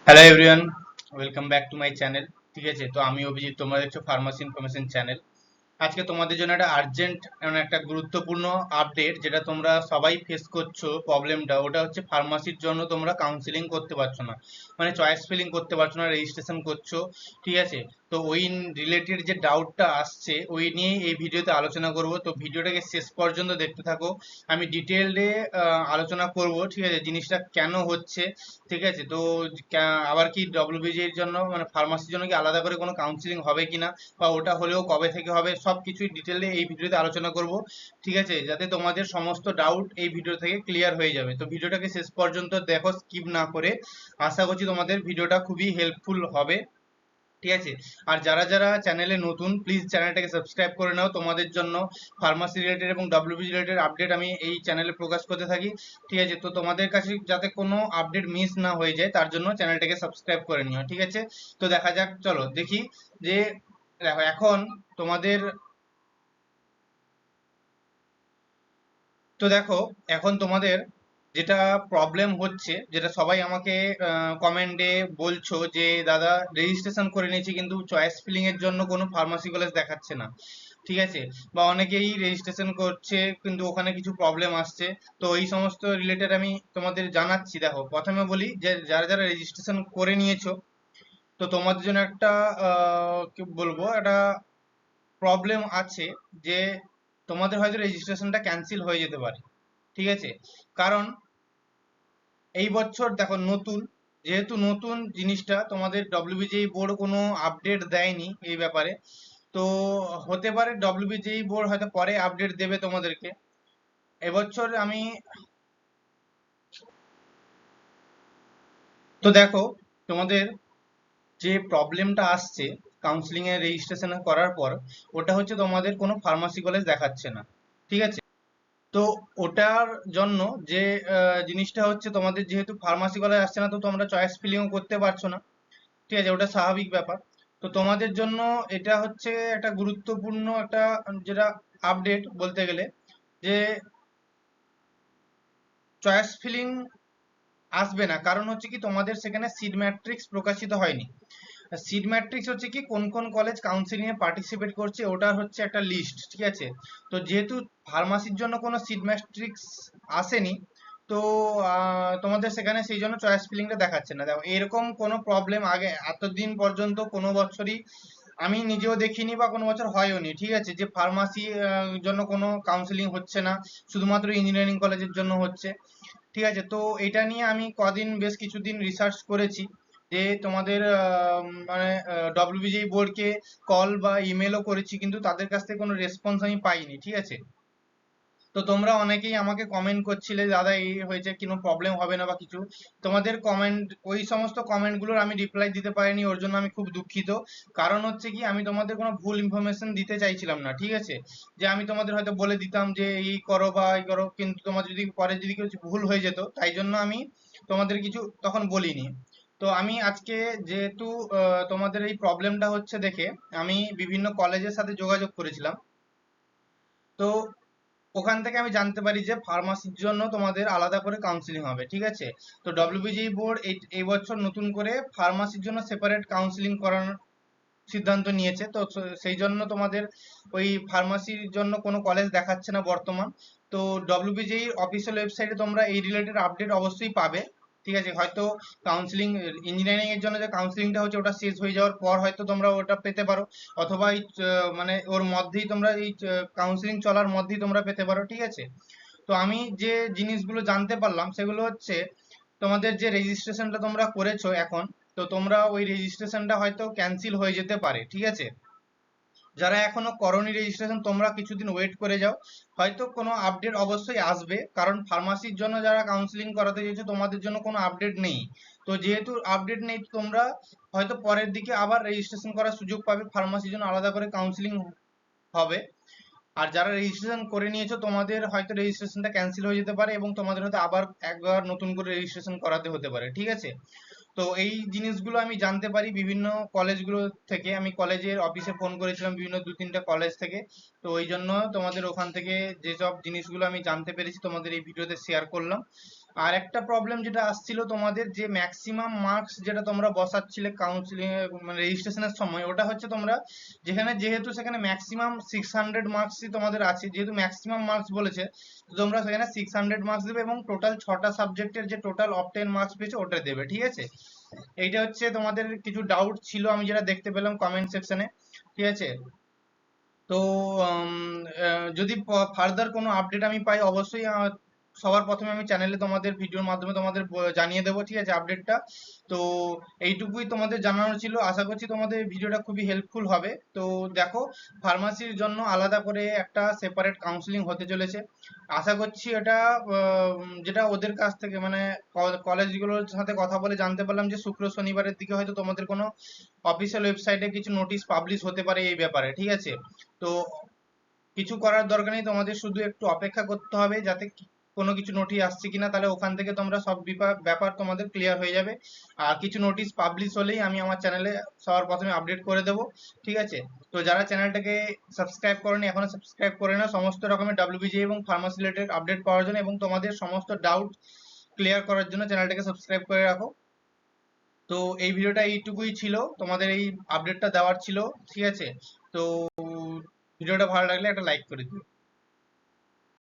Hello everyone, welcome back to my channel. ঠিক আছে, তো আমি অভিজিৎ, তোমরা দেখছো ফার্মাসি ইনফরমেশন চ্যানেল। আজকে তোমাদের জন্য একটা আর্জেন্ট একটা গুরুত্বপূর্ণ আপডেট, যেটা তোমরা সবাই ফেস করছো। প্রবলেমটা ওটা হচ্ছে ফার্মাসির জন্য তোমরা কাউন্সিলিং করতে পারছো না, মানে চয়েস ফিলিং করতে পারছো না, রেজিস্ট্রেশন করছো। ঠিক আছে, তো ওই রিলেটেড যে ডাউটটা আসছে ওই নিয়ে এই ভিডিওতে আলোচনা করব। তো ভিডিওটাকে শেষ পর্যন্ত দেখতে থাকো। আমি ডিটেলডে আলোচনা করব, ঠিক আছে, জিনিসটা কেন হচ্ছে। ঠিক আছে, তো আবার কি ডব্লিউবিজি এর জন্য মানে ফার্মাসির জন্য কি আলাদা করে কোনো কাউন্সিলিং হবে কিনা, বা ওটা হলেও কবে থেকে হবে, সবকিছুই ডিটেলে এই ভিডিওতে আলোচনা করব। ঠিক আছে, যাতে তোমাদের সমস্ত ডাউট এই ভিডিও থেকে ক্লিয়ার হয়ে যাবে। তো ভিডিওটাকে শেষ পর্যন্ত দেখো, স্কিপ না করে। আশা করছি তোমাদের ভিডিওটা খুবই হেল্পফুল হবে। ঠিক আছে, আর যারা যারা চ্যানেলে নতুন, প্লিজ চ্যানেলটাকে সাবস্ক্রাইব করে নাও। তোমাদের জন্য ফার্মাসি রিলেটেড এবং ডব্লিউবিজি রিলেটেড আপডেট আমি এই চ্যানেলে প্রকাশ করতে থাকি। ঠিক আছে, তো তোমাদের কাছে যাতে কোনো আপডেট মিস না হয়ে যায় তার জন্য চ্যানেলটাকে সাবস্ক্রাইব করে নিও। ঠিক আছে, তো দেখা যাক, চলো দেখি যে দেখো এখন তোমাদের, তো দেখো এখন তোমাদের যেটা প্রবলেম হচ্ছে, যেটা সবাই আমাকে কমেন্টে বলছো যে দাদা রেজিস্ট্রেশন করে নিয়েছি কিন্তু চয়েস ফিলিং এর জন্য কোনো ফার্মাসি কলেজ দেখাচ্ছে না। ঠিক আছে, বা অনেকেই রেজিস্ট্রেশন করছে কিন্তু ওখানে কিছু প্রবলেম আসছে। তো এই সমস্ত রিলেটেড আমি তোমাদের জানাচ্ছি। দেখো প্রথমে বলি যে যারা যারা রেজিস্ট্রেশন করে নিয়েছো, তো তোমাদের জন্য একটা কি বলবো, একটা প্রবলেম আছে যে তোমাদের হয়তো রেজিস্ট্রেশনটা ক্যান্সেল হয়ে যেতে পারে। ঠিক আছে, কারণ এই বছর দেখো নতুন, যেহেতু নতুন জিনিসটা, তোমাদের ডব্লিউবিজেই বোর্ড কোনো আপডেট দেয়নি এই ব্যাপারে। তো হতে পারে ডব্লিউবিজেই বোর্ড হয়তো পরে আপডেট দেবে তোমাদেরকে। এবছর আমি, তো দেখো তোমাদের যে প্রবলেমটা আসছে কাউন্সিলিং এ রেজিস্ট্রেশন করার পর, ওটা হচ্ছে তোমাদের কোনো ফার্মাসি কলেজ দেখাচ্ছে না। ঠিক আছে, তো ওটার জন্য যে জিনিসটা হচ্ছে, তোমাদের যেহেতু ফার্মাসি কলেজ আসছে না, তো তোমরা চয়েস ফিলিংও করতে পারছো না। ঠিক আছে, ওটা স্বাভাবিক ব্যাপার। তো তোমাদের জন্য এটা হচ্ছে একটা গুরুত্বপূর্ণ একটা যেটা আপডেট বলতে গেলে, যে চয়েস ফিলিং আসবে না। কারণ হচ্ছে কি, তোমাদের সেখানে সিড ম্যাট্রিক্স প্রকাশিত হয়নি। সিড ম্যাট্রিক্স হচ্ছে কি, কোন কোন কলেজ কাউন্সিলিং এ পার্টিসিপেট করছে ওটা হচ্ছে একটা লিস্ট। ঠিক আছে, তো যেহেতু ফার্মাসির জন্য কোনো সিড ম্যাট্রিক্স আসেনি, তো তোমাদের সেখানে সেই জন্য চয়েস ফিলিংটা দেখাচ্ছে না। দেখো এরকম কোনো প্রবলেম আগে এতদিন পর্যন্ত কোনো বছরই আমি নিজেও দেখিনি, বা কোনো বছর হয়ওনি। ঠিক আছে, যে ফার্মাসি জন্য কোনো কাউন্সিলিং হচ্ছে না, শুধুমাত্র ইঞ্জিনিয়ারিং কলেজের জন্য হচ্ছে। ঠিক আছে, তো এটা নিয়ে আমি কদিন বেশ কিছুদিন রিসার্চ করেছি, যে তোমাদের মানে ডব্লিউবিজি বোর্ডকে কল বা ইমেলও করেছি, কিন্তু তাদের কাছ থেকে কোনো রেসপন্স আমি পাইনি। ঠিক আছে, তো তোমরা অনেকেই আমাকে কমেন্ট করছিলে দাদা এই হয়েছে, কোনো প্রবলেম হবে না বা কিছু। তোমাদের কমেন্ট, ওই সমস্ত কমেন্ট গুলোর আমি রিপ্লাই দিতে পারিনি, ওর জন্য আমি খুব দুঃখিত। কারণ হচ্ছে কি, আমি তোমাদের কোনো ভুল ইনফরমেশন দিতে চাইছিলাম না। ঠিক আছে, যে আমি তোমাদের হয়তো বলে দিতাম যে এই করো বা এই করো, কিন্তু তোমার যদি পরে যদি কিছু ভুল হয়ে যেত, তাই জন্য আমি তোমাদের কিছু তখন বলিনি। তো আমি আজকে যেহেতু তোমাদের এই প্রবলেমটা হচ্ছে দেখে, আমি বিভিন্ন কলেজের সাথে যোগাযোগ করেছিলাম। তো ওখান থেকে আমি জানতে পারি যে ফার্মাসির জন্য তোমাদের আলাদা করে কাউন্সিলিং হবে। ঠিক আছে, তো ডব্লিউবিজি বোর্ড এই বছর নতুন করে ফার্মাসির জন্য সেপারেট কাউন্সিলিং করানোর সিদ্ধান্ত নিয়েছে। তো সেই জন্য তোমাদের ওই ফার্মাসির জন্য কোনো কলেজ দেখাচ্ছে না বর্তমান। তো ডব্লিউবিজি অফিসিয়াল ওয়েবসাইটে তোমরা এই রিলেটেড আপডেট অবশ্যই পাবে। ঠিক আছে, হয়তো কাউন্সিলিং, ইঞ্জিনিয়ারিং এর জন্য যে কাউন্সিলিংটা হচ্ছে ওটা শেষ হয়ে যাওয়ার পর হয়তো তোমরা ওটা পেতে পারো, অথবা এই মানে ওর মধ্যেই তোমরা এই কাউন্সিলিং চলার মধ্যেই তোমরা পেতে পারো। ঠিক আছে, তো আমি যে জিনিসগুলো জানতে পারলাম সেগুলো হচ্ছে, তোমাদের যে রেজিস্ট্রেশনটা তোমরা করেছো এখন, তো তোমরা ওই রেজিস্ট্রেশনটা হয়তো ক্যান্সেল হয়ে যেতে পারে। ঠিক আছে, যারা এখনো করোনি রেজিস্ট্রেশন, তোমরা কিছুদিন ওয়েট করে যাও, হয়তো কোনো আপডেট অবশ্যই আসবে। কারণ ফার্মাসির জন্য যারা কাউন্সিলিং করাতে চাইছো, তোমাদের জন্য কোনো আপডেট নেই। তো যেহেতু আপডেট নেই, তো তোমরা হয়তো পরের দিকে আবার রেজিস্ট্রেশন করার সুযোগ পাবে, ফার্মাসির জন্য আলাদা করে কাউন্সিলিং হবে। আর যারা রেজিস্ট্রেশন করে নিয়েছো, তোমাদের হয়তো রেজিস্ট্রেশনটা ক্যান্সেল হয়ে যেতে পারে, এবং তোমাদের হয়তো আবার একবার নতুন করে রেজিস্ট্রেশন করাতে হতে পারে। ঠিক আছে, তো এই জিনিসগুলো আমি জানতে পারি বিভিন্ন কলেজগুলো থেকে। আমি কলেজের অফিসে ফোন করেছিলাম বিভিন্ন দু তিনটা কলেজ থেকে। তো ওই জন্য তোমাদের ওখান থেকে যেসব জিনিসগুলো আমি জানতে পেরেছি তোমাদের এই ভিডিওতে শেয়ার করলাম। আর একটা প্রবলেম যেটা আসছিল তোমাদের, যে ম্যাক্সিমাম মার্কস যেটা তোমরা বসাচ্ছিলে কাউন্সিলিং মানে রেজিস্ট্রেশনের সময়, ওটা হচ্ছে তোমরা যেখানে যেহেতু সেখানে ম্যাক্সিমাম 600 মার্কসই তোমাদের আছে, যেহেতু ম্যাক্সিমাম মার্কস বলেছে, তো তোমরা সেখানে 600 মার্কস দেবে এবং টোটাল 6টা সাবজেক্টের যে টোটাল অবটেন মার্কস পেয়েছে ওটা দেবে, ঠিক আছে। এইটা হচ্ছে তোমাদের কিছু ডাউট ছিল আমি যেটা দেখতে পেলাম কমেন্ট সেকশনে, ঠিক আছে। তো যদি ফার্দার কোনো আপডেট আমি পাই অবশ্যই সবার প্রথমে আমি চ্যানেলে তোমাদের ভিডিওর মাধ্যমে তোমাদের জানিয়ে দেবো, ঠিক আছে, আপডেটটা। তো এইটুকুই তোমাদের জানানো ছিল, আশা করছি তোমাদের ভিডিওটা খুবই হেল্পফুল হবে। তো দেখো, ফার্মাসির জন্য আলাদা করে একটা সেপারেট কাউন্সিলিং হতে চলেছে, আশা করছি এটা যেটা ওদের কাছ থেকে মানে কলেজগুলোর সাথে কথা বলে জানতে পারলাম যে শুক্র শনিবারের দিকে হয়তো তোমাদের কোনো অফিসিয়াল ওয়েবসাইটে কিছু নোটিশ পাবলিশ হতে পারে এই ব্যাপারে, ঠিক আছে। তো কিছু করার দরকার নেই, তোমাদের শুধু একটু অপেক্ষা করতে হবে যাতে কোনো কিছু নোটিশ আসছে কিনা, তাহলে ওখান থেকে তোমরা সব ব্যাপার তোমাদের ক্লিয়ার হয়ে যাবে। আর কিছু নোটিশ পাবলিশ হলেই আমি আমার চ্যানেলে সবার প্রথমে আপডেট করে দেবো, ঠিক আছে। তো যারা চ্যানেলটাকে সাবস্ক্রাইব করেনি এখনো সাবস্ক্রাইব করে নাও, সমস্ত রকমের ডাব্লিউবিজি এবং ফার্মাসি রিলেটেড আপডেট পাওয়ার জন্য এবং তোমাদের সমস্ত ডাউট ক্লিয়ার করার জন্য চ্যানেলটাকে সাবস্ক্রাইব করে রাখো। তো এই ভিডিওটা এইটুকুই ছিল, তোমাদের এই আপডেটটা দেওয়ার ছিল, ঠিক আছে। তো ভিডিওটা ভালো লাগলে একটা লাইক করে দিও।